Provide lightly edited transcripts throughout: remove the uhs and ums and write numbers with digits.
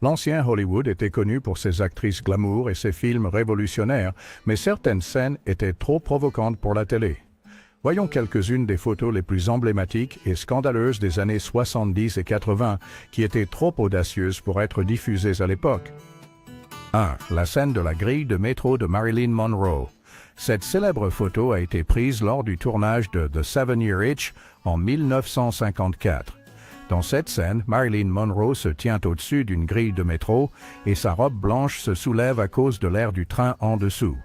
L'ancien Hollywood était connu pour ses actrices glamour et ses films révolutionnaires, mais certaines scènes étaient trop provocantes pour la télé. Voyons quelques-unes des photos les plus emblématiques et scandaleuses des années 70 et 80 qui étaient trop audacieuses pour être diffusées à l'époque. 1. La scène de la grille de métro de Marilyn Monroe. Cette célèbre photo a été prise lors du tournage de The 7-Year Itch en 1954. Dans cette scène, Marilyn Monroe se tient au-dessus d'une grille de métro et sa robe blanche se soulève à cause de l'air du train en dessous.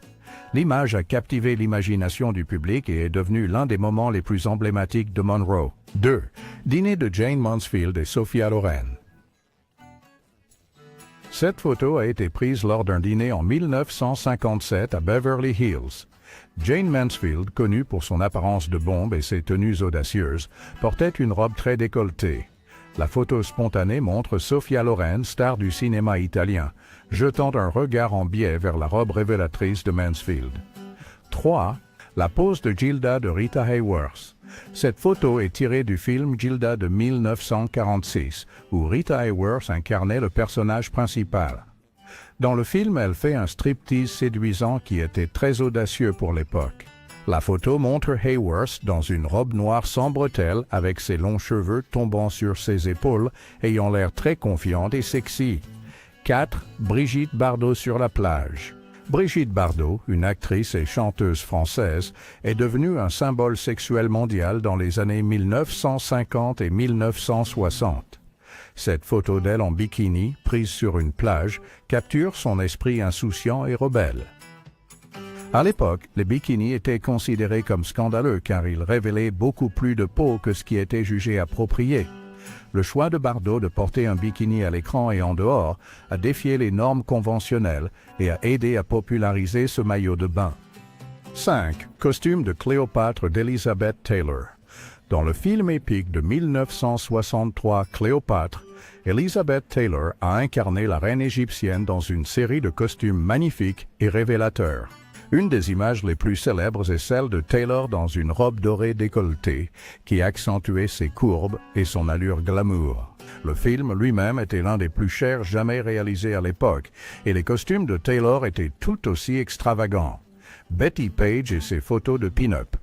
L'image a captivé l'imagination du public et est devenue l'un des moments les plus emblématiques de Monroe. 2. Dîner de Jayne Mansfield et Sophia Loren. Cette photo a été prise lors d'un dîner en 1957 à Beverly Hills. Jayne Mansfield, connue pour son apparence de bombe et ses tenues audacieuses, portait une robe très décolletée. La photo spontanée montre Sophia Loren, star du cinéma italien, jetant un regard en biais vers la robe révélatrice de Mansfield. 3. La pose de Gilda de Rita Hayworth. Cette photo est tirée du film Gilda de 1946, où Rita Hayworth incarnait le personnage principal. Dans le film, elle fait un striptease séduisant qui était très audacieux pour l'époque. La photo montre Hayworth dans une robe noire sans bretelles avec ses longs cheveux tombant sur ses épaules, ayant l'air très confiante et sexy. 4. Brigitte Bardot sur la plage. Brigitte Bardot, une actrice et chanteuse française, est devenue un symbole sexuel mondial dans les années 1950 et 1960. Cette photo d'elle en bikini, prise sur une plage, capture son esprit insouciant et rebelle. À l'époque, les bikinis étaient considérés comme scandaleux car ils révélaient beaucoup plus de peau que ce qui était jugé approprié. Le choix de Bardot de porter un bikini à l'écran et en dehors a défié les normes conventionnelles et a aidé à populariser ce maillot de bain. 5. Costume de Cléopâtre d'Elizabeth Taylor. Dans le film épique de 1963 Cléopâtre, Elizabeth Taylor a incarné la reine égyptienne dans une série de costumes magnifiques et révélateurs. Une des images les plus célèbres est celle de Taylor dans une robe dorée décolletée qui accentuait ses courbes et son allure glamour. Le film lui-même était l'un des plus chers jamais réalisés à l'époque et les costumes de Taylor étaient tout aussi extravagants. Betty Page et ses photos de pin-up.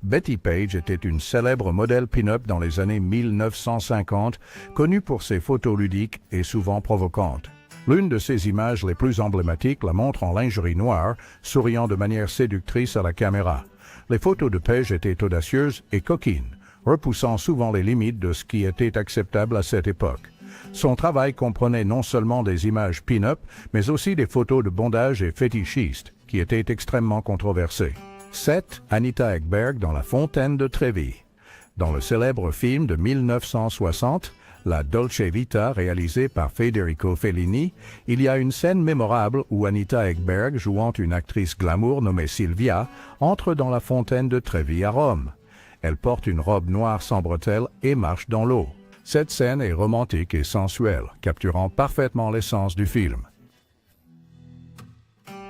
Betty Page était une célèbre modèle pin-up dans les années 1950, connue pour ses photos ludiques et souvent provocantes. L'une de ces images les plus emblématiques la montre en lingerie noire, souriant de manière séductrice à la caméra. Les photos de Page étaient audacieuses et coquines, repoussant souvent les limites de ce qui était acceptable à cette époque. Son travail comprenait non seulement des images pin-up, mais aussi des photos de bondage et fétichistes, qui étaient extrêmement controversées. 7. Anita Ekberg dans la fontaine de Trevi. Dans le célèbre film de 1960, La Dolce Vita, réalisé par Federico Fellini, il y a une scène mémorable où Anita Ekberg, jouant une actrice glamour nommée Sylvia, entre dans la fontaine de Trevi à Rome. Elle porte une robe noire sans bretelles et marche dans l'eau. Cette scène est romantique et sensuelle, capturant parfaitement l'essence du film.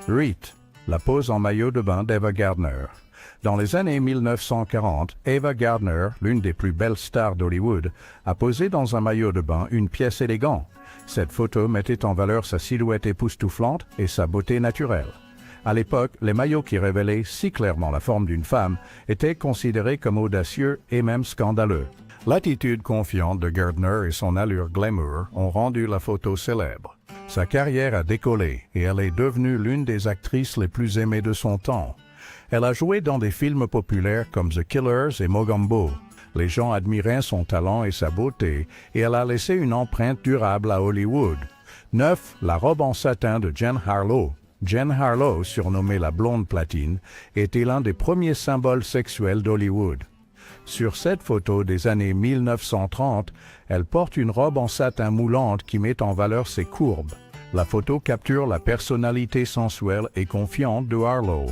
8. La pose en maillot de bain d'Ava Gardner. Dans les années 1940, Ava Gardner, l'une des plus belles stars d'Hollywood, a posé dans un maillot de bain une pièce élégante. Cette photo mettait en valeur sa silhouette époustouflante et sa beauté naturelle. À l'époque, les maillots qui révélaient si clairement la forme d'une femme étaient considérés comme audacieux et même scandaleux. L'attitude confiante de Gardner et son allure glamour ont rendu la photo célèbre. Sa carrière a décollé et elle est devenue l'une des actrices les plus aimées de son temps. Elle a joué dans des films populaires comme The Killers et Mogambo. Les gens admiraient son talent et sa beauté, et elle a laissé une empreinte durable à Hollywood. 9. La robe en satin de Jen Harlow. Jen Harlow, surnommée la blonde platine, était l'un des premiers symboles sexuels d'Hollywood. Sur cette photo des années 1930, elle porte une robe en satin moulante qui met en valeur ses courbes. La photo capture la personnalité sensuelle et confiante de Harlow.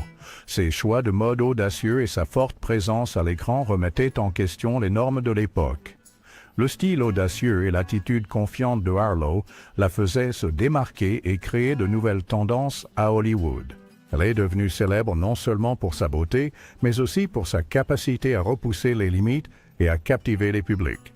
Ses choix de mode audacieux et sa forte présence à l'écran remettaient en question les normes de l'époque. Le style audacieux et l'attitude confiante de Harlow la faisaient se démarquer et créer de nouvelles tendances à Hollywood. Elle est devenue célèbre non seulement pour sa beauté, mais aussi pour sa capacité à repousser les limites et à captiver les publics.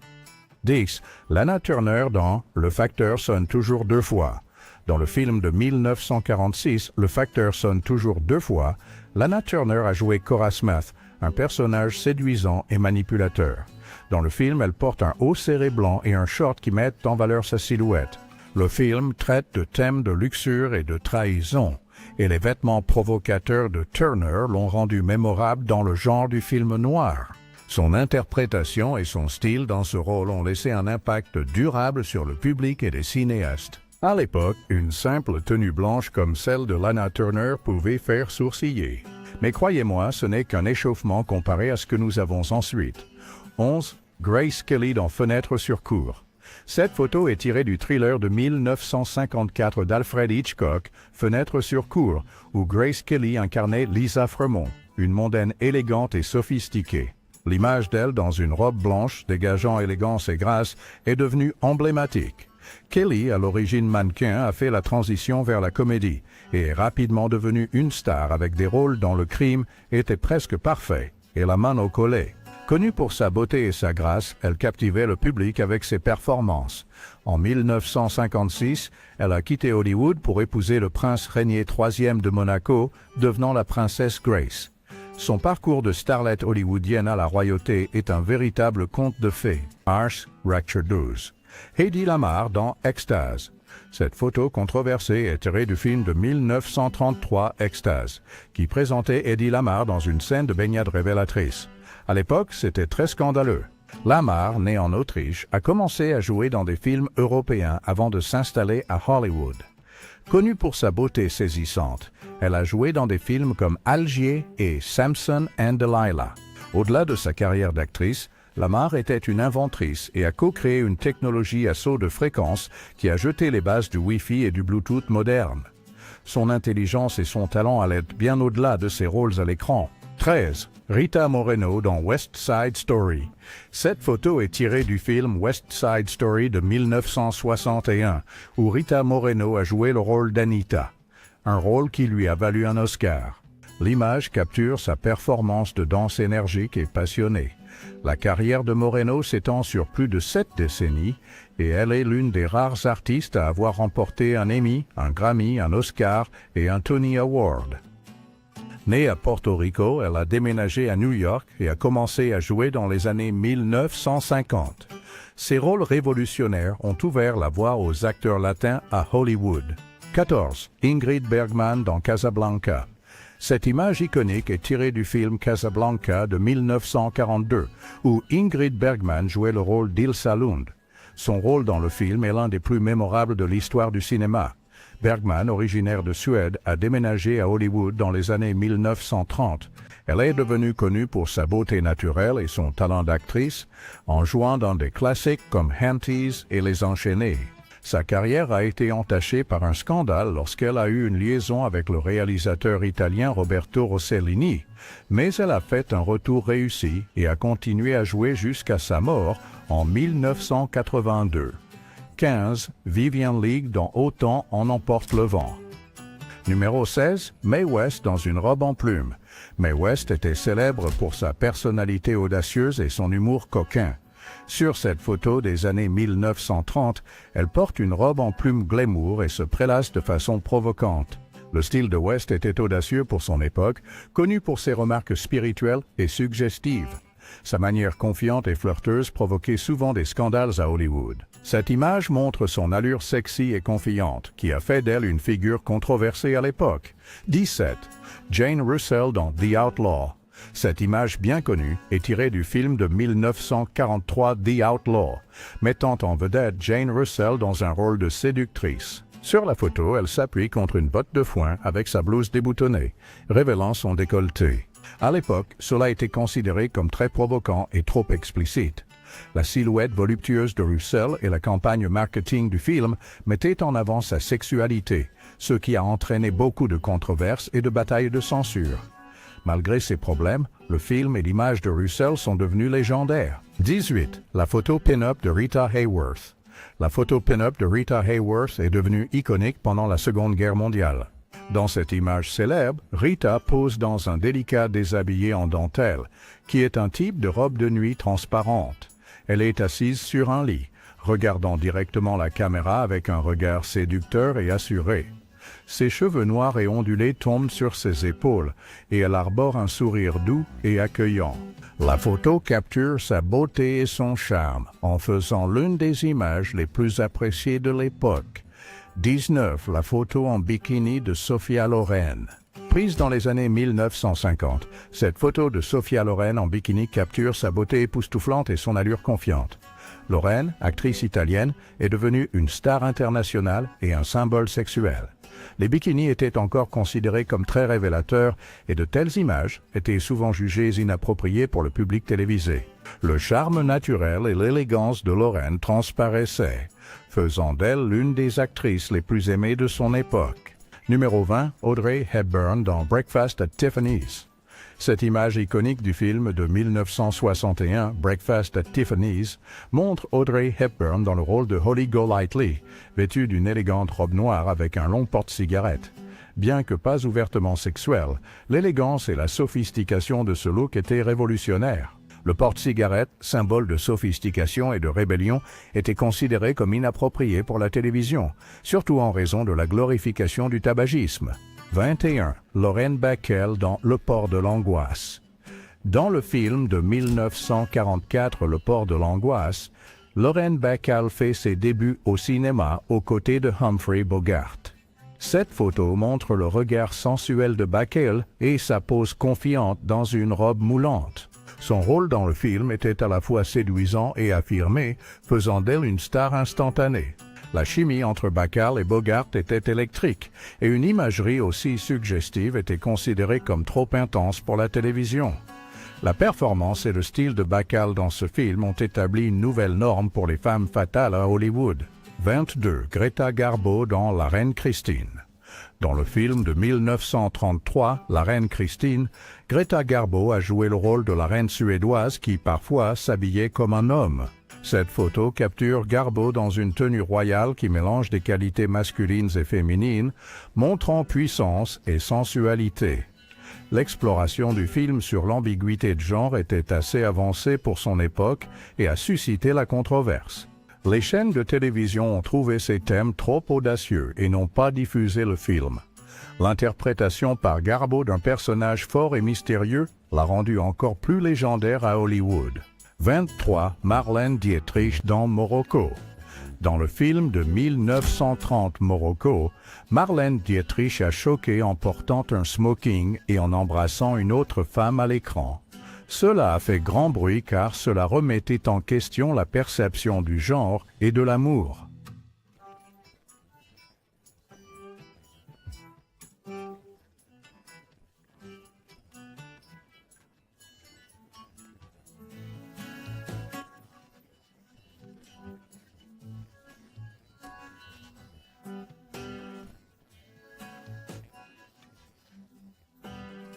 10. Lana Turner dans Le facteur sonne toujours deux fois. Dans le film de 1946, Le facteur sonne toujours deux fois, Lana Turner a joué Cora Smith, un personnage séduisant et manipulateur. Dans le film, elle porte un haut serré blanc et un short qui mettent en valeur sa silhouette. Le film traite de thèmes de luxure et de trahison, et les vêtements provocateurs de Turner l'ont rendu mémorable dans le genre du film noir. Son interprétation et son style dans ce rôle ont laissé un impact durable sur le public et les cinéastes. À l'époque, une simple tenue blanche comme celle de Lana Turner pouvait faire sourciller. Mais croyez-moi, ce n'est qu'un échauffement comparé à ce que nous avons ensuite. 11. Grace Kelly dans Fenêtre sur cour. Cette photo est tirée du thriller de 1954 d'Alfred Hitchcock, Fenêtre sur cour, où Grace Kelly incarnait Lisa Fremont, une mondaine élégante et sophistiquée. L'image d'elle dans une robe blanche, dégageant élégance et grâce, est devenue emblématique. Kelly, à l'origine mannequin, a fait la transition vers la comédie et est rapidement devenue une star avec des rôles dont le crime était presque parfait et la main au collet. Connue pour sa beauté et sa grâce, elle captivait le public avec ses performances. En 1956, elle a quitté Hollywood pour épouser le prince Rainier III de Monaco, devenant la princesse Grace. Son parcours de starlette hollywoodienne à la royauté est un véritable conte de fées. Ars Rapture 12. Hedy Lamarr dans Extase. Cette photo controversée est tirée du film de 1933 Extase, qui présentait Hedy Lamarr dans une scène de baignade révélatrice. À l'époque, c'était très scandaleux. Lamarr, née en Autriche, a commencé à jouer dans des films européens avant de s'installer à Hollywood. Connue pour sa beauté saisissante, elle a joué dans des films comme Algier et Samson and Delilah. Au-delà de sa carrière d'actrice, Lamarr était une inventrice et a co-créé une technologie à saut de fréquence qui a jeté les bases du Wi-Fi et du Bluetooth moderne. Son intelligence et son talent allaient bien au-delà de ses rôles à l'écran. 13. Rita Moreno dans West Side Story. Cette photo est tirée du film West Side Story de 1961, où Rita Moreno a joué le rôle d'Anita, un rôle qui lui a valu un Oscar. L'image capture sa performance de danse énergique et passionnée. La carrière de Moreno s'étend sur plus de 7 décennies et elle est l'une des rares artistes à avoir remporté un Emmy, un Grammy, un Oscar et un Tony Award. Née à Porto Rico, elle a déménagé à New York et a commencé à jouer dans les années 1950. Ses rôles révolutionnaires ont ouvert la voie aux acteurs latins à Hollywood. 14. Ingrid Bergman dans Casablanca. Cette image iconique est tirée du film Casablanca de 1942, où Ingrid Bergman jouait le rôle d'Ilsa Lund. Son rôle dans le film est l'un des plus mémorables de l'histoire du cinéma. Bergman, originaire de Suède, a déménagé à Hollywood dans les années 1930. Elle est devenue connue pour sa beauté naturelle et son talent d'actrice, en jouant dans des classiques comme Hanties et Les Enchaînés. Sa carrière a été entachée par un scandale lorsqu'elle a eu une liaison avec le réalisateur italien Roberto Rossellini, mais elle a fait un retour réussi et a continué à jouer jusqu'à sa mort en 1982. 15. Vivien Leigh dans Autant en emporte le vent. Numéro 16. Mae West dans une robe en plumes. Mae West était célèbre pour sa personnalité audacieuse et son humour coquin. Sur cette photo des années 1930, elle porte une robe en plumes glamour et se prélasse de façon provocante. Le style de West était audacieux pour son époque, connu pour ses remarques spirituelles et suggestives. Sa manière confiante et flirteuse provoquait souvent des scandales à Hollywood. Cette image montre son allure sexy et confiante, qui a fait d'elle une figure controversée à l'époque. 17. Jane Russell dans The Outlaw. Cette image bien connue est tirée du film de 1943 The Outlaw, mettant en vedette Jane Russell dans un rôle de séductrice. Sur la photo, elle s'appuie contre une botte de foin avec sa blouse déboutonnée, révélant son décolleté. À l'époque, cela était considéré comme très provoquant et trop explicite. La silhouette voluptueuse de Russell et la campagne marketing du film mettaient en avant sa sexualité, ce qui a entraîné beaucoup de controverses et de batailles de censure. Malgré ces problèmes, le film et l'image de Russell sont devenus légendaires. 18. La photo pin-up de Rita Hayworth. La photo pin-up de Rita Hayworth est devenue iconique pendant la Seconde Guerre mondiale. Dans cette image célèbre, Rita pose dans un délicat déshabillé en dentelle, qui est un type de robe de nuit transparente. Elle est assise sur un lit, regardant directement la caméra avec un regard séducteur et assuré. Ses cheveux noirs et ondulés tombent sur ses épaules et elle arbore un sourire doux et accueillant. La photo capture sa beauté et son charme en faisant l'une des images les plus appréciées de l'époque. 19. La photo en bikini de Sophia Loren. Prise dans les années 1950, cette photo de Sophia Loren en bikini capture sa beauté époustouflante et son allure confiante. Loren, actrice italienne, est devenue une star internationale et un symbole sexuel. Les bikinis étaient encore considérés comme très révélateurs et de telles images étaient souvent jugées inappropriées pour le public télévisé. Le charme naturel et l'élégance de Loren transparaissaient, faisant d'elle l'une des actrices les plus aimées de son époque. Numéro 20, Audrey Hepburn dans Breakfast at Tiffany's. Cette image iconique du film de 1961, Breakfast at Tiffany's, montre Audrey Hepburn dans le rôle de Holly Golightly, vêtue d'une élégante robe noire avec un long porte-cigarette. Bien que pas ouvertement sexuel, l'élégance et la sophistication de ce look étaient révolutionnaires. Le porte-cigarette, symbole de sophistication et de rébellion, était considéré comme inapproprié pour la télévision, surtout en raison de la glorification du tabagisme. 21. Lauren Bacall dans Le port de l'angoisse. Dans le film de 1944 Le port de l'angoisse, Lauren Bacall fait ses débuts au cinéma aux côtés de Humphrey Bogart. Cette photo montre le regard sensuel de Bacall et sa pose confiante dans une robe moulante. Son rôle dans le film était à la fois séduisant et affirmé, faisant d'elle une star instantanée. La chimie entre Bacall et Bogart était électrique, et une imagerie aussi suggestive était considérée comme trop intense pour la télévision. La performance et le style de Bacall dans ce film ont établi une nouvelle norme pour les femmes fatales à Hollywood. 22. Greta Garbo dans La Reine Christine. Dans le film de 1933, La Reine Christine, Greta Garbo a joué le rôle de la reine suédoise qui parfois s'habillait comme un homme. Cette photo capture Garbo dans une tenue royale qui mélange des qualités masculines et féminines, montrant puissance et sensualité. L'exploration du film sur l'ambiguïté de genre était assez avancée pour son époque et a suscité la controverse. Les chaînes de télévision ont trouvé ces thèmes trop audacieux et n'ont pas diffusé le film. L'interprétation par Garbo d'un personnage fort et mystérieux l'a rendu encore plus légendaire à Hollywood. 23. Marlène Dietrich dans Morocco. Dans le film de 1930 Morocco, Marlène Dietrich a choqué en portant un smoking et en embrassant une autre femme à l'écran. Cela a fait grand bruit car cela remettait en question la perception du genre et de l'amour.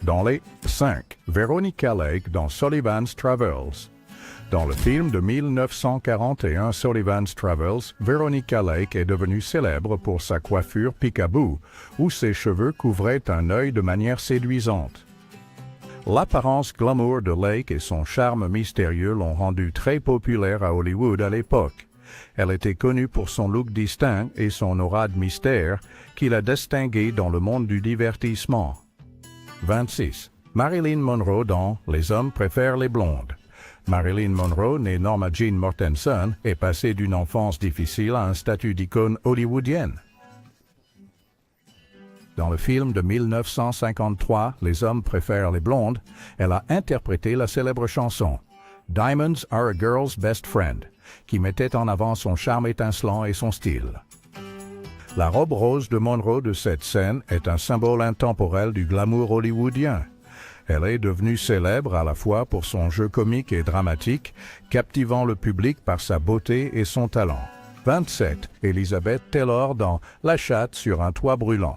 Dans les 5. Veronica Lake dans Sullivan's Travels. Dans le film de 1941 Sullivan's Travels, Veronica Lake est devenue célèbre pour sa coiffure peekaboo, où ses cheveux couvraient un œil de manière séduisante. L'apparence glamour de Lake et son charme mystérieux l'ont rendue très populaire à Hollywood à l'époque. Elle était connue pour son look distinct et son aura de mystère qui la distinguait dans le monde du divertissement. 26. Marilyn Monroe dans Les hommes préfèrent les blondes. Marilyn Monroe, née Norma Jean Mortensen, est passée d'une enfance difficile à un statut d'icône hollywoodienne. Dans le film de 1953, Les hommes préfèrent les blondes, elle a interprété la célèbre chanson « Diamonds are a girl's best friend » qui mettait en avant son charme étincelant et son style. La robe rose de Monroe de cette scène est un symbole intemporel du glamour hollywoodien. Elle est devenue célèbre à la fois pour son jeu comique et dramatique, captivant le public par sa beauté et son talent. 27. Elizabeth Taylor dans La chatte sur un toit brûlant.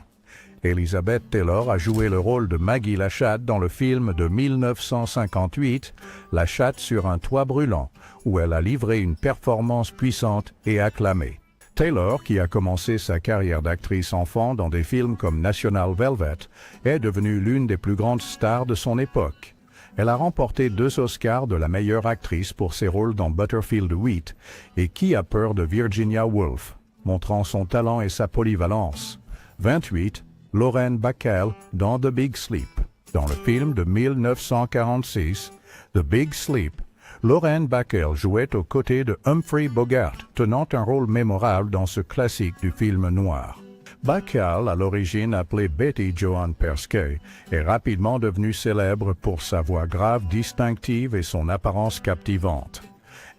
Elizabeth Taylor a joué le rôle de Maggie la chatte dans le film de 1958, La chatte sur un toit brûlant, où elle a livré une performance puissante et acclamée. Taylor, qui a commencé sa carrière d'actrice enfant dans des films comme National Velvet, est devenue l'une des plus grandes stars de son époque. Elle a remporté 2 Oscars de la meilleure actrice pour ses rôles dans Butterfield 8 et Qui a peur de Virginia Woolf, montrant son talent et sa polyvalence. 28. Lauren Bacall dans The Big Sleep. Dans le film de 1946, The Big Sleep, Lauren Bacall jouait aux côtés de Humphrey Bogart, tenant un rôle mémorable dans ce classique du film noir. Bacall, à l'origine appelée Betty Joan Perskey, est rapidement devenue célèbre pour sa voix grave distinctive et son apparence captivante.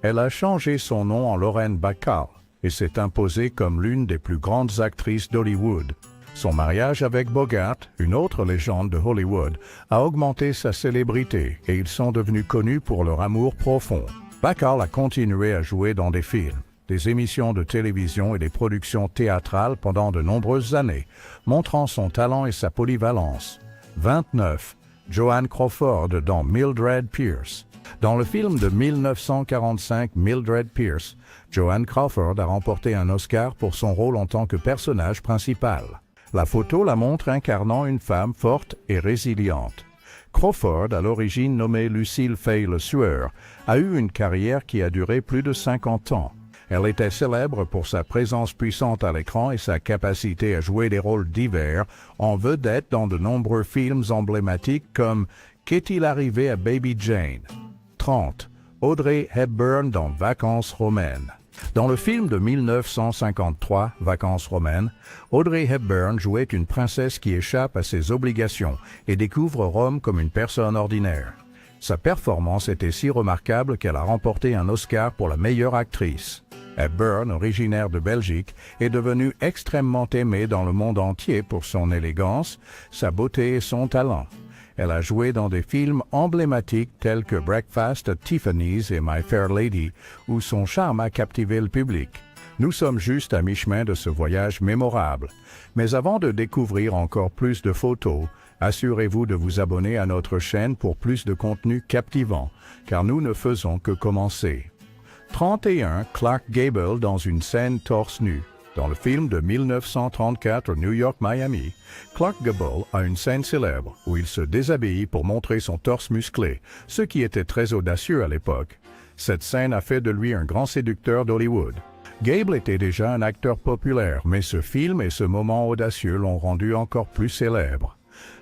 Elle a changé son nom en Lauren Bacall et s'est imposée comme l'une des plus grandes actrices d'Hollywood. Son mariage avec Bogart, une autre légende de Hollywood, a augmenté sa célébrité et ils sont devenus connus pour leur amour profond. Bacall a continué à jouer dans des films, des émissions de télévision et des productions théâtrales pendant de nombreuses années, montrant son talent et sa polyvalence. 29. Joan Crawford dans Mildred Pierce. Dans le film de 1945 Mildred Pierce, Joan Crawford a remporté un Oscar pour son rôle en tant que personnage principal. La photo la montre incarnant une femme forte et résiliente. Crawford, à l'origine nommée Lucille Fay Le Sueur, a eu une carrière qui a duré plus de 50 ans. Elle était célèbre pour sa présence puissante à l'écran et sa capacité à jouer des rôles divers en vedette dans de nombreux films emblématiques comme Qu'est-il arrivé à Baby Jane? 30. Audrey Hepburn dans Vacances romaines. Dans le film de 1953, Vacances romaines, Audrey Hepburn jouait une princesse qui échappe à ses obligations et découvre Rome comme une personne ordinaire. Sa performance était si remarquable qu'elle a remporté un Oscar pour la meilleure actrice. Hepburn, originaire de Belgique, est devenue extrêmement aimée dans le monde entier pour son élégance, sa beauté et son talent. Elle a joué dans des films emblématiques tels que Breakfast at Tiffany's et My Fair Lady, où son charme a captivé le public. Nous sommes juste à mi-chemin de ce voyage mémorable. Mais avant de découvrir encore plus de photos, assurez-vous de vous abonner à notre chaîne pour plus de contenu captivant, car nous ne faisons que commencer. 31. Clark Gable dans une scène torse nu. Dans le film de 1934 New York-Miami, Clark Gable a une scène célèbre où il se déshabille pour montrer son torse musclé, ce qui était très audacieux à l'époque. Cette scène a fait de lui un grand séducteur d'Hollywood. Gable était déjà un acteur populaire, mais ce film et ce moment audacieux l'ont rendu encore plus célèbre.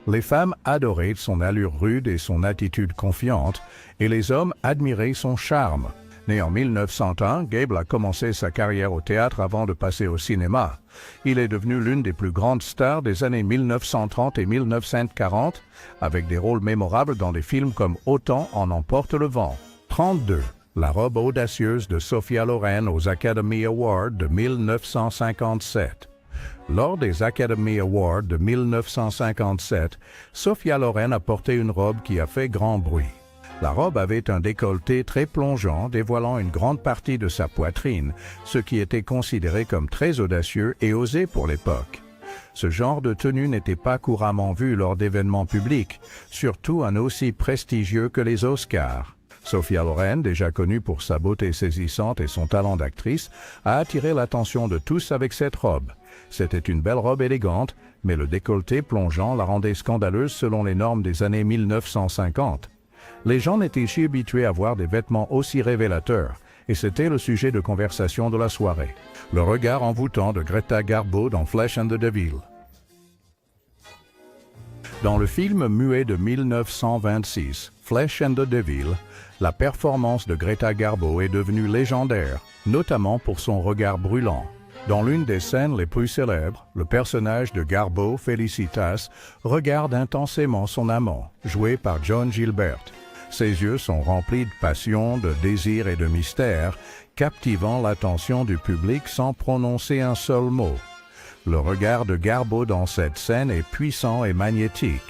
Les femmes adoraient son allure rude et son attitude confiante, et les hommes admiraient son charme. Né en 1901, Gable a commencé sa carrière au théâtre avant de passer au cinéma. Il est devenu l'une des plus grandes stars des années 1930 et 1940, avec des rôles mémorables dans des films comme Autant en emporte le vent. 32. La robe audacieuse de Sophia Loren aux Academy Awards de 1957. Lors des Academy Awards de 1957, Sophia Loren a porté une robe qui a fait grand bruit. La robe avait un décolleté très plongeant, dévoilant une grande partie de sa poitrine, ce qui était considéré comme très audacieux et osé pour l'époque. Ce genre de tenue n'était pas couramment vu lors d'événements publics, surtout un aussi prestigieux que les Oscars. Sophia Loren, déjà connue pour sa beauté saisissante et son talent d'actrice, a attiré l'attention de tous avec cette robe. C'était une belle robe élégante, mais le décolleté plongeant la rendait scandaleuse selon les normes des années 1950. Les gens n'étaient pas habitués à voir des vêtements aussi révélateurs, et c'était le sujet de conversation de la soirée. Le regard envoûtant de Greta Garbo dans Flesh and the Devil. Dans le film muet de 1926, Flesh and the Devil, la performance de Greta Garbo est devenue légendaire, notamment pour son regard brûlant. Dans l'une des scènes les plus célèbres, le personnage de Garbo, Felicitas, regarde intensément son amant, joué par John Gilbert. Ses yeux sont remplis de passion, de désir et de mystère, captivant l'attention du public sans prononcer un seul mot. Le regard de Garbo dans cette scène est puissant et magnétique.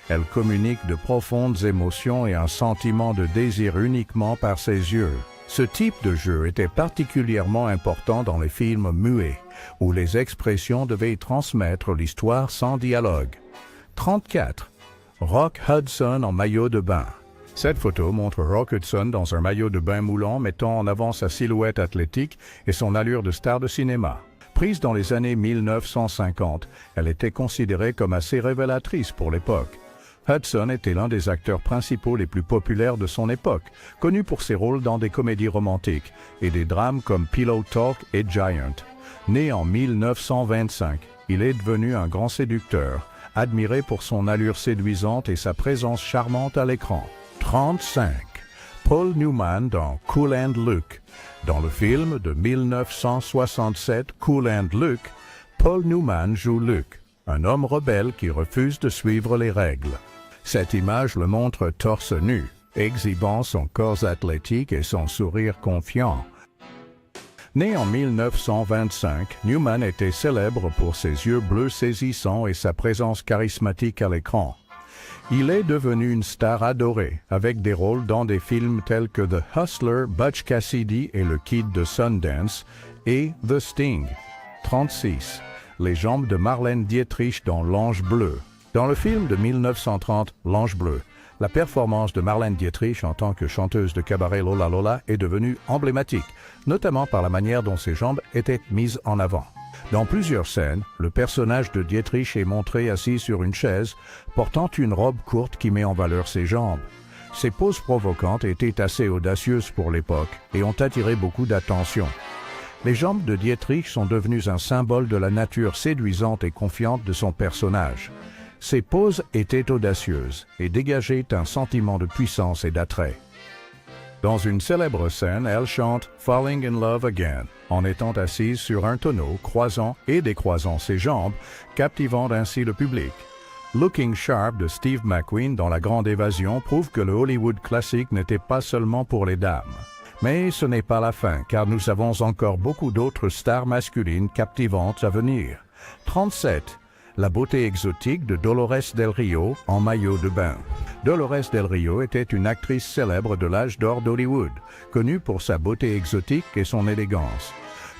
Elle communique de profondes émotions et un sentiment de désir uniquement par ses yeux. Ce type de jeu était particulièrement important dans les films muets, où les expressions devaient transmettre l'histoire sans dialogue. 34. Rock Hudson en maillot de bain. Cette photo montre Rock Hudson dans un maillot de bain moulant mettant en avant sa silhouette athlétique et son allure de star de cinéma. Prise dans les années 1950, elle était considérée comme assez révélatrice pour l'époque. Hudson était l'un des acteurs principaux les plus populaires de son époque, connu pour ses rôles dans des comédies romantiques et des drames comme Pillow Talk et Giant. Né en 1925, il est devenu un grand séducteur, admiré pour son allure séduisante et sa présence charmante à l'écran. 35. Paul Newman dans Cool and Luke. Dans le film de 1967 Cool and Luke, Paul Newman joue Luke, un homme rebelle qui refuse de suivre les règles. Cette image le montre torse nu, exhibant son corps athlétique et son sourire confiant. Né en 1925, Newman était célèbre pour ses yeux bleus saisissants et sa présence charismatique à l'écran. Il est devenu une star adorée, avec des rôles dans des films tels que The Hustler, Butch Cassidy et le Kid de Sundance, et The Sting. 36. Les jambes de Marlène Dietrich dans L'Ange bleu. Dans le film de 1930, L'Ange bleu, la performance de Marlène Dietrich en tant que chanteuse de cabaret Lola Lola est devenue emblématique, notamment par la manière dont ses jambes étaient mises en avant. Dans plusieurs scènes, le personnage de Dietrich est montré assis sur une chaise, portant une robe courte qui met en valeur ses jambes. Ses poses provocantes étaient assez audacieuses pour l'époque et ont attiré beaucoup d'attention. Les jambes de Dietrich sont devenues un symbole de la nature séduisante et confiante de son personnage. Ses poses étaient audacieuses et dégageaient un sentiment de puissance et d'attrait. Dans une célèbre scène, elle chante « Falling in Love Again » en étant assise sur un tonneau, croisant et décroisant ses jambes, captivant ainsi le public. « Looking Sharp » de Steve McQueen dans La Grande Évasion prouve que le Hollywood classique n'était pas seulement pour les dames. Mais ce n'est pas la fin, car nous avons encore beaucoup d'autres stars masculines captivantes à venir. 37. La beauté exotique de Dolores Del Rio en maillot de bain. Dolores Del Rio était une actrice célèbre de l'âge d'or d'Hollywood, connue pour sa beauté exotique et son élégance.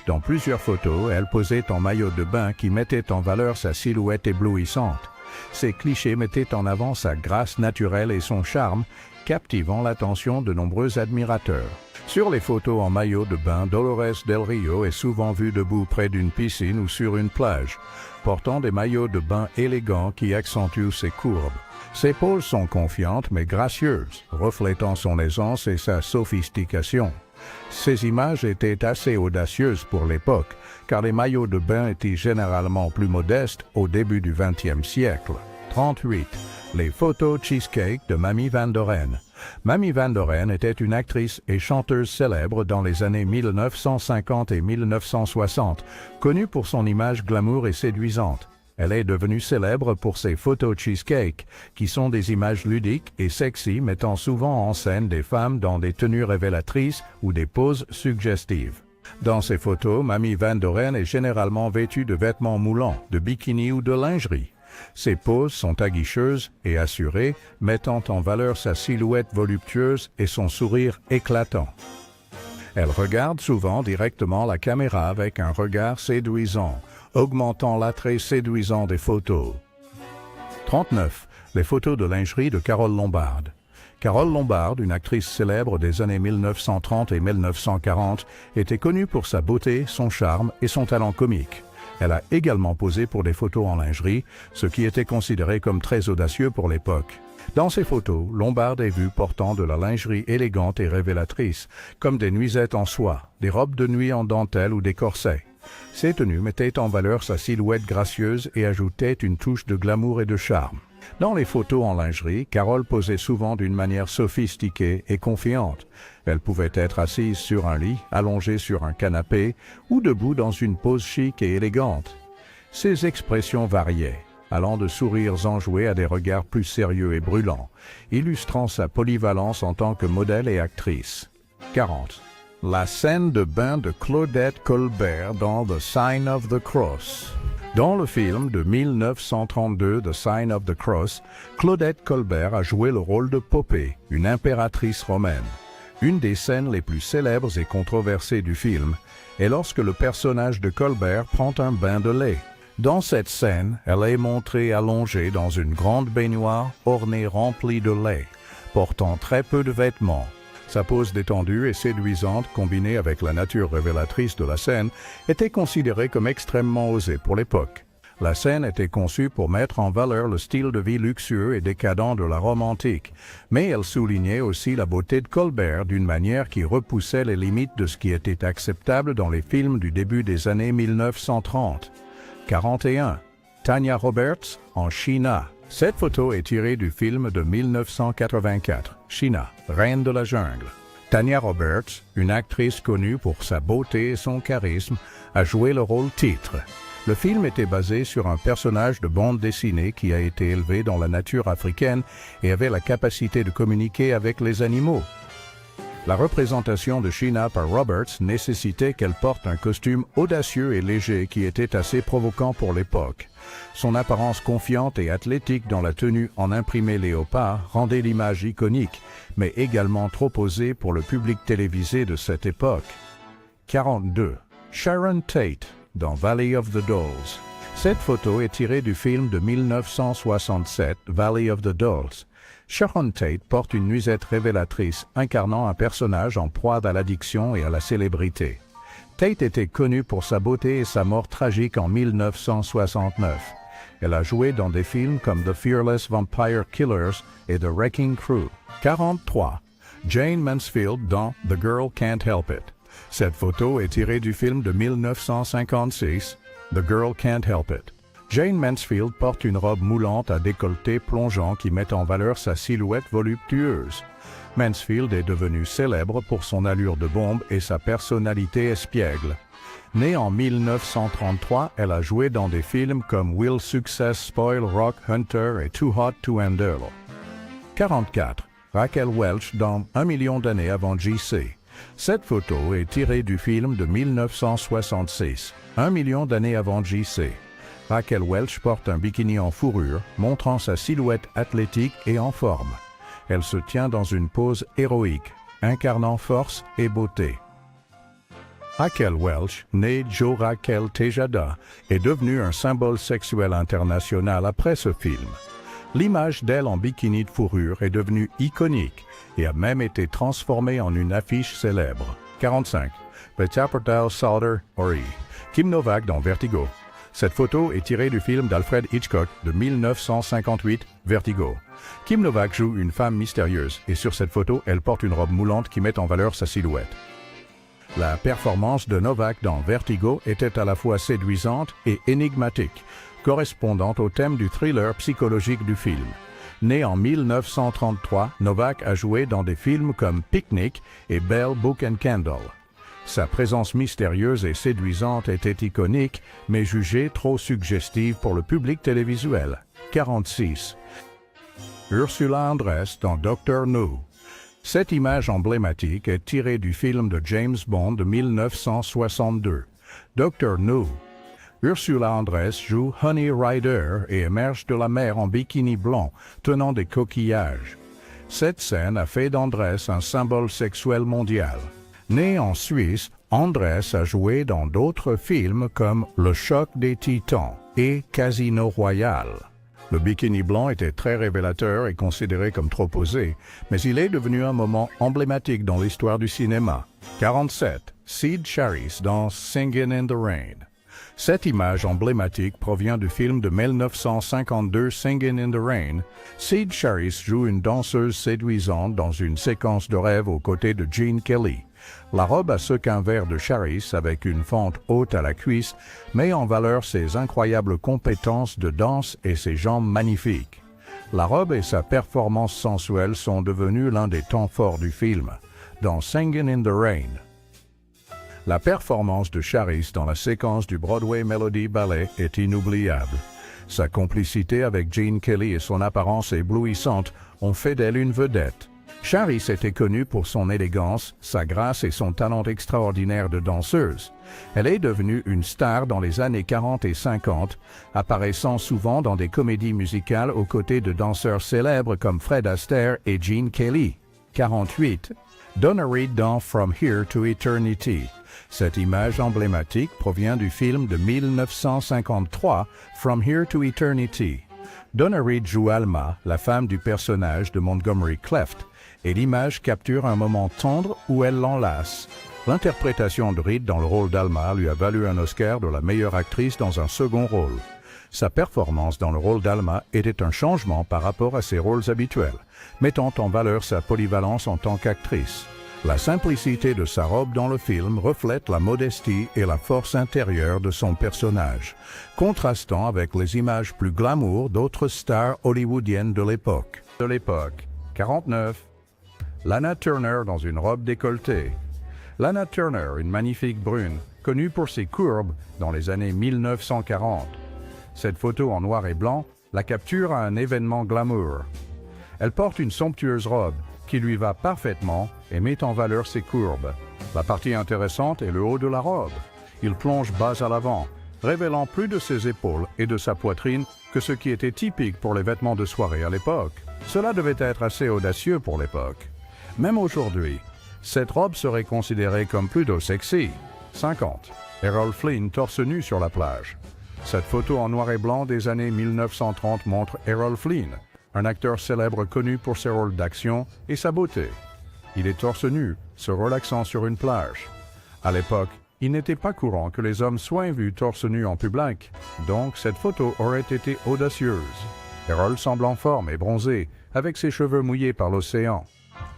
Dans plusieurs photos, elle posait en maillot de bain qui mettait en valeur sa silhouette éblouissante. Ces clichés mettaient en avant sa grâce naturelle et son charme, captivant l'attention de nombreux admirateurs. Sur les photos en maillot de bain, Dolores Del Rio est souvent vue debout près d'une piscine ou sur une plage, portant des maillots de bain élégants qui accentuent ses courbes. Ses poses sont confiantes mais gracieuses, reflétant son aisance et sa sophistication. Ces images étaient assez audacieuses pour l'époque, car les maillots de bain étaient généralement plus modestes au début du XXe siècle. 38. Les photos cheesecake de Mamie Van Doren. Mamie Van Doren était une actrice et chanteuse célèbre dans les années 1950 et 1960, connue pour son image glamour et séduisante. Elle est devenue célèbre pour ses photos cheesecake, qui sont des images ludiques et sexy mettant souvent en scène des femmes dans des tenues révélatrices ou des poses suggestives. Dans ces photos, Mamie Van Doren est généralement vêtue de vêtements moulants, de bikini ou de lingerie. Ses poses sont aguicheuses et assurées, mettant en valeur sa silhouette voluptueuse et son sourire éclatant. Elle regarde souvent directement la caméra avec un regard séduisant, augmentant l'attrait séduisant des photos. 39. Les photos de lingerie de Carole Lombard. Carole Lombard, une actrice célèbre des années 1930 et 1940, était connue pour sa beauté, son charme et son talent comique. Elle a également posé pour des photos en lingerie, ce qui était considéré comme très audacieux pour l'époque. Dans ces photos, Lombard est vue portant de la lingerie élégante et révélatrice, comme des nuisettes en soie, des robes de nuit en dentelle ou des corsets. Ces tenues mettaient en valeur sa silhouette gracieuse et ajoutaient une touche de glamour et de charme. Dans les photos en lingerie, Carole posait souvent d'une manière sophistiquée et confiante. Elle pouvait être assise sur un lit, allongée sur un canapé ou debout dans une pose chic et élégante. Ses expressions variaient, allant de sourires enjoués à des regards plus sérieux et brûlants, illustrant sa polyvalence en tant que modèle et actrice. 40. La scène de bain de Claudette Colbert dans The Sign of the Cross. Dans le film de 1932 The Sign of the Cross, Claudette Colbert a joué le rôle de Popée, une impératrice romaine. Une des scènes les plus célèbres et controversées du film est lorsque le personnage de Colbert prend un bain de lait. Dans cette scène, elle est montrée allongée dans une grande baignoire ornée remplie de lait, portant très peu de vêtements. Sa pose détendue et séduisante, combinée avec la nature révélatrice de la scène, était considérée comme extrêmement osée pour l'époque. La scène était conçue pour mettre en valeur le style de vie luxueux et décadent de la Rome antique, mais elle soulignait aussi la beauté de Colbert d'une manière qui repoussait les limites de ce qui était acceptable dans les films du début des années 1930. 41. Tanya Roberts en Sheena. Cette photo est tirée du film de 1984, Sheena, Reine de la jungle. Tanya Roberts, une actrice connue pour sa beauté et son charisme, a joué le rôle titre. Le film était basé sur un personnage de bande dessinée qui a été élevé dans la nature africaine et avait la capacité de communiquer avec les animaux. La représentation de Sheena par Roberts nécessitait qu'elle porte un costume audacieux et léger qui était assez provoquant pour l'époque. Son apparence confiante et athlétique dans la tenue en imprimé léopard rendait l'image iconique, mais également trop osée pour le public télévisé de cette époque. 42. Sharon Tate dans Valley of the Dolls. Cette photo est tirée du film de 1967, Valley of the Dolls. Sharon Tate porte une nuisette révélatrice incarnant un personnage en proie à l'addiction et à la célébrité. Tate était connue pour sa beauté et sa mort tragique en 1969. Elle a joué dans des films comme The Fearless Vampire Killers et The Wrecking Crew. 43. Jayne Mansfield dans The Girl Can't Help It. Cette photo est tirée du film de 1956, The Girl Can't Help It. Jayne Mansfield porte une robe moulante à décolleté plongeant qui met en valeur sa silhouette voluptueuse. Mansfield est devenue célèbre pour son allure de bombe et sa personnalité espiègle. Née en 1933, elle a joué dans des films comme Will Success Spoil Rock Hunter et Too Hot to Handle. 44. Raquel Welch dans 1 million d'années avant J.C. Cette photo est tirée du film de 1966, 1 million d'années avant J.C. Raquel Welch porte un bikini en fourrure, montrant sa silhouette athlétique et en forme. Elle se tient dans une pose héroïque, incarnant force et beauté. Raquel Welch, née Jo Raquel Tejada, est devenue un symbole sexuel international après ce film. L'image d'elle en bikini de fourrure est devenue iconique et a même été transformée en une affiche célèbre. 45. Betapertal Sauter Ori. Kim Novak dans Vertigo. Cette photo est tirée du film d'Alfred Hitchcock de 1958, Vertigo. Kim Novak joue une femme mystérieuse et sur cette photo, elle porte une robe moulante qui met en valeur sa silhouette. La performance de Novak dans Vertigo était à la fois séduisante et énigmatique, correspondant au thème du thriller psychologique du film. Né en 1933, Novak a joué dans des films comme Picnic et Bell, Book and Candle. Sa présence mystérieuse et séduisante était iconique, mais jugée trop suggestive pour le public télévisuel. 46. Ursula Andress dans Dr. No. Cette image emblématique est tirée du film de James Bond de 1962, Dr. No. Ursula Andress joue Honey Rider et émerge de la mer en bikini blanc, tenant des coquillages. Cette scène a fait d'Andress un symbole sexuel mondial. Née en Suisse, Andress a joué dans d'autres films comme Le Choc des Titans et Casino Royale. Le bikini blanc était très révélateur et considéré comme trop osé, mais il est devenu un moment emblématique dans l'histoire du cinéma. 47. Sid Charisse dans Singin' in the Rain. Cette image emblématique provient du film de 1952 Singin' in the Rain. Sid Charisse joue une danseuse séduisante dans une séquence de rêve aux côtés de Gene Kelly. La robe à sequins verts de Charisse, avec une fente haute à la cuisse, met en valeur ses incroyables compétences de danse et ses jambes magnifiques. La robe et sa performance sensuelle sont devenues l'un des temps forts du film, dans Singin' in the Rain. La performance de Charisse dans la séquence du Broadway Melody Ballet est inoubliable. Sa complicité avec Gene Kelly et son apparence éblouissante ont fait d'elle une vedette. Charisse était connue pour son élégance, sa grâce et son talent extraordinaire de danseuse. Elle est devenue une star dans les années 40 et 50, apparaissant souvent dans des comédies musicales aux côtés de danseurs célèbres comme Fred Astaire et Gene Kelly. 48. Donna Reed dans From Here to Eternity. Cette image emblématique provient du film de 1953, From Here to Eternity. Donna Reed joue Alma, la femme du personnage de Montgomery Clift, et l'image capture un moment tendre où elle l'enlace. L'interprétation de Reed dans le rôle d'Alma lui a valu un Oscar de la meilleure actrice dans un second rôle. Sa performance dans le rôle d'Alma était un changement par rapport à ses rôles habituels, mettant en valeur sa polyvalence en tant qu'actrice. La simplicité de sa robe dans le film reflète la modestie et la force intérieure de son personnage, contrastant avec les images plus glamour d'autres stars hollywoodiennes de l'époque. 49. Lana Turner dans une robe décolletée. Lana Turner, une magnifique brune, connue pour ses courbes dans les années 1940. Cette photo en noir et blanc la capture à un événement glamour. Elle porte une somptueuse robe qui lui va parfaitement et met en valeur ses courbes. La partie intéressante est le haut de la robe. Il plonge bas à l'avant, révélant plus de ses épaules et de sa poitrine que ce qui était typique pour les vêtements de soirée à l'époque. Cela devait être assez audacieux pour l'époque. Même aujourd'hui, cette robe serait considérée comme plutôt sexy. 50. Errol Flynn torse nu sur la plage. Cette photo en noir et blanc des années 1930 montre Errol Flynn, un acteur célèbre connu pour ses rôles d'action et sa beauté. Il est torse nu, se relaxant sur une plage. À l'époque, il n'était pas courant que les hommes soient vus torse nu en public, donc cette photo aurait été audacieuse. Errol semble en forme et bronzé, avec ses cheveux mouillés par l'océan.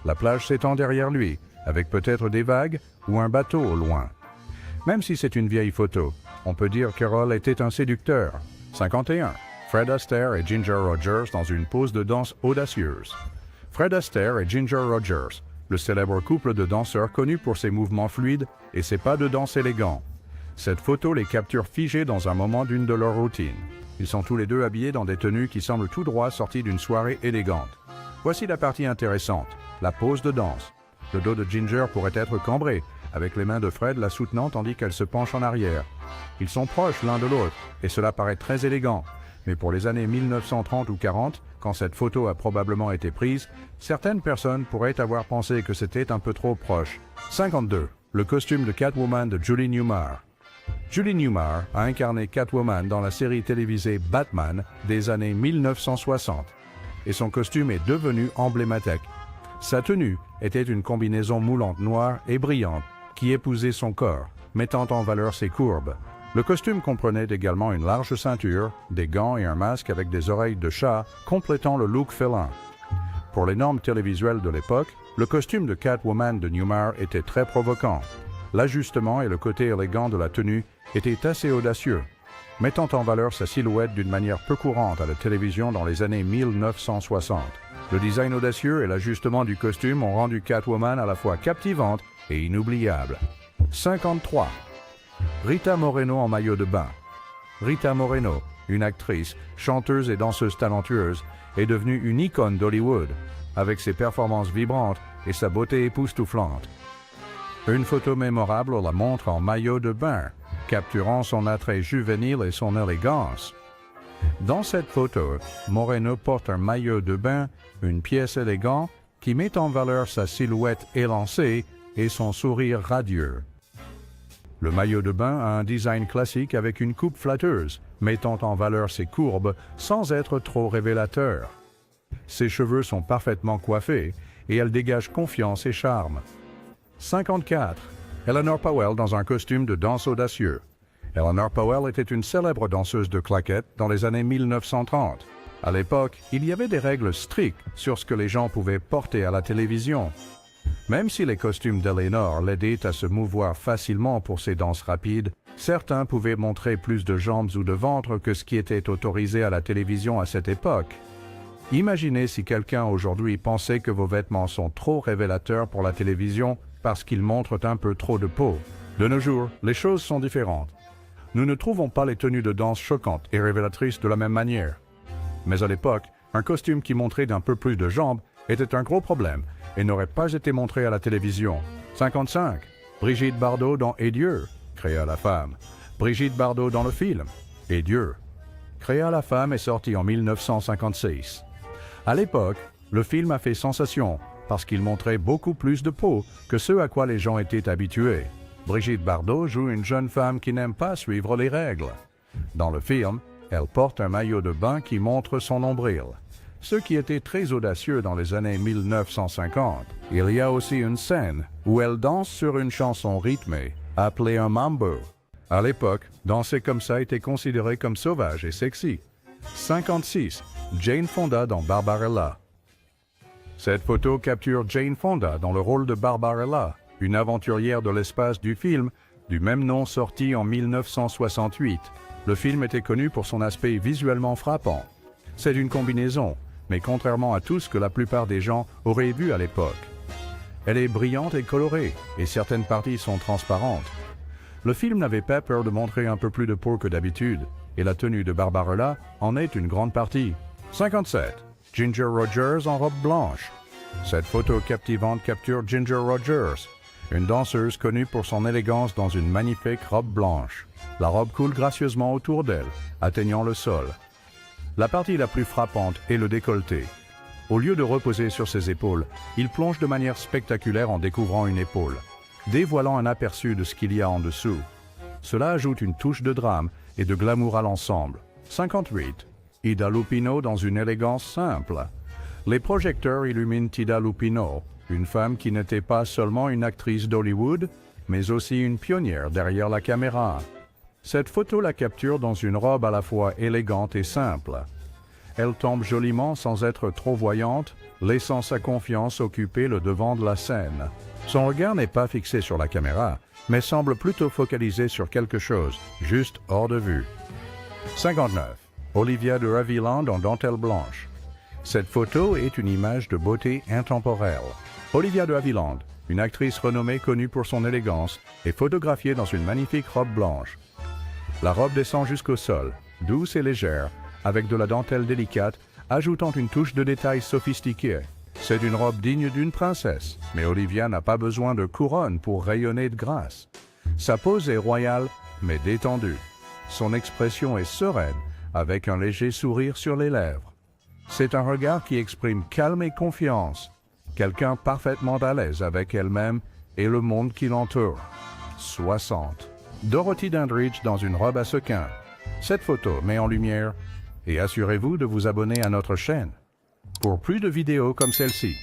La plage s'étend derrière lui, avec peut-être des vagues ou un bateau au loin. Même si c'est une vieille photo, on peut dire qu'Errol était un séducteur. 51. Fred Astaire et Ginger Rogers dans une pose de danse audacieuse. Fred Astaire et Ginger Rogers, le célèbre couple de danseurs connu pour ses mouvements fluides et ses pas de danse élégants. Cette photo les capture figés dans un moment d'une de leurs routines. Ils sont tous les deux habillés dans des tenues qui semblent tout droit sorties d'une soirée élégante. Voici la partie intéressante, la pose de danse. Le dos de Ginger pourrait être cambré, avec les mains de Fred la soutenant tandis qu'elle se penche en arrière. Ils sont proches l'un de l'autre, et cela paraît très élégant. Mais pour les années 1930 ou 40, quand cette photo a probablement été prise, certaines personnes pourraient avoir pensé que c'était un peu trop proche. 52. Le costume de Catwoman de Julie Newmar. Julie Newmar a incarné Catwoman dans la série télévisée Batman des années 1960, et son costume est devenu emblématique. Sa tenue était une combinaison moulante noire et brillante qui épousait son corps, mettant en valeur ses courbes. Le costume comprenait également une large ceinture, des gants et un masque avec des oreilles de chat, complétant le look félin. Pour les normes télévisuelles de l'époque, le costume de Catwoman de Newmar était très provoquant. L'ajustement et le côté élégant de la tenue étaient assez audacieux, mettant en valeur sa silhouette d'une manière peu courante à la télévision dans les années 1960. Le design audacieux et l'ajustement du costume ont rendu Catwoman à la fois captivante et inoubliable. 53. Rita Moreno en maillot de bain. Rita Moreno, une actrice, chanteuse et danseuse talentueuse, est devenue une icône d'Hollywood, avec ses performances vibrantes et sa beauté époustouflante. Une photo mémorable la montre en maillot de bain, capturant son attrait juvénile et son élégance. Dans cette photo, Moreno porte un maillot de bain, une pièce élégante qui met en valeur sa silhouette élancée et son sourire radieux. Le maillot de bain a un design classique avec une coupe flatteuse, mettant en valeur ses courbes sans être trop révélateur. Ses cheveux sont parfaitement coiffés et elle dégage confiance et charme. 54. Eleanor Powell dans un costume de danse audacieux. Eleanor Powell était une célèbre danseuse de claquettes dans les années 1930. À l'époque, il y avait des règles strictes sur ce que les gens pouvaient porter à la télévision. Même si les costumes d'Eleanor l'aidaient à se mouvoir facilement pour ses danses rapides, certains pouvaient montrer plus de jambes ou de ventre que ce qui était autorisé à la télévision à cette époque. Imaginez si quelqu'un aujourd'hui pensait que vos vêtements sont trop révélateurs pour la télévision parce qu'ils montrent un peu trop de peau. De nos jours, les choses sont différentes. Nous ne trouvons pas les tenues de danse choquantes et révélatrices de la même manière. Mais à l'époque, un costume qui montrait d'un peu plus de jambes était un gros problème et n'aurait pas été montré à la télévision. 55. Brigitte Bardot dans Et Dieu, créa la femme. Brigitte Bardot dans le film Et Dieu, créa la femme est sorti en 1956. À l'époque, le film a fait sensation parce qu'il montrait beaucoup plus de peau que ce à quoi les gens étaient habitués. Brigitte Bardot joue une jeune femme qui n'aime pas suivre les règles. Dans le film, elle porte un maillot de bain qui montre son nombril, ce qui était très audacieux dans les années 1950. Il y a aussi une scène où elle danse sur une chanson rythmée, appelée un mambo. À l'époque, danser comme ça était considéré comme sauvage et sexy. 56. Jane Fonda dans Barbarella. Cette photo capture Jane Fonda dans le rôle de Barbarella, une aventurière de l'espace du film du même nom sorti en 1968. Le film était connu pour son aspect visuellement frappant. C'est une combinaison, mais contrairement à tout ce que la plupart des gens auraient vu à l'époque. Elle est brillante et colorée, et certaines parties sont transparentes. Le film n'avait pas peur de montrer un peu plus de peau que d'habitude, et la tenue de Barbarella en est une grande partie. 57. Ginger Rogers en robe blanche. Cette photo captivante capture Ginger Rogers, une danseuse connue pour son élégance dans une magnifique robe blanche. La robe coule gracieusement autour d'elle, atteignant le sol. La partie la plus frappante est le décolleté. Au lieu de reposer sur ses épaules, il plonge de manière spectaculaire en découvrant une épaule, dévoilant un aperçu de ce qu'il y a en dessous. Cela ajoute une touche de drame et de glamour à l'ensemble. 58. Ida Lupino dans une élégance simple. Les projecteurs illuminent Ida Lupino, une femme qui n'était pas seulement une actrice d'Hollywood, mais aussi une pionnière derrière la caméra. Cette photo la capture dans une robe à la fois élégante et simple. Elle tombe joliment sans être trop voyante, laissant sa confiance occuper le devant de la scène. Son regard n'est pas fixé sur la caméra, mais semble plutôt focalisé sur quelque chose, juste hors de vue. 59. Olivia de Havilland en dentelle blanche. Cette photo est une image de beauté intemporelle. Olivia de Havilland, une actrice renommée connue pour son élégance, est photographiée dans une magnifique robe blanche. La robe descend jusqu'au sol, douce et légère, avec de la dentelle délicate, ajoutant une touche de détail sophistiquée. C'est une robe digne d'une princesse, mais Olivia n'a pas besoin de couronne pour rayonner de grâce. Sa pose est royale, mais détendue. Son expression est sereine, avec un léger sourire sur les lèvres. C'est un regard qui exprime calme et confiance, quelqu'un parfaitement à l'aise avec elle-même et le monde qui l'entoure. 60. Dorothy Dandridge dans une robe à sequins. Cette photo met en lumière et assurez-vous de vous abonner à notre chaîne pour plus de vidéos comme celle-ci.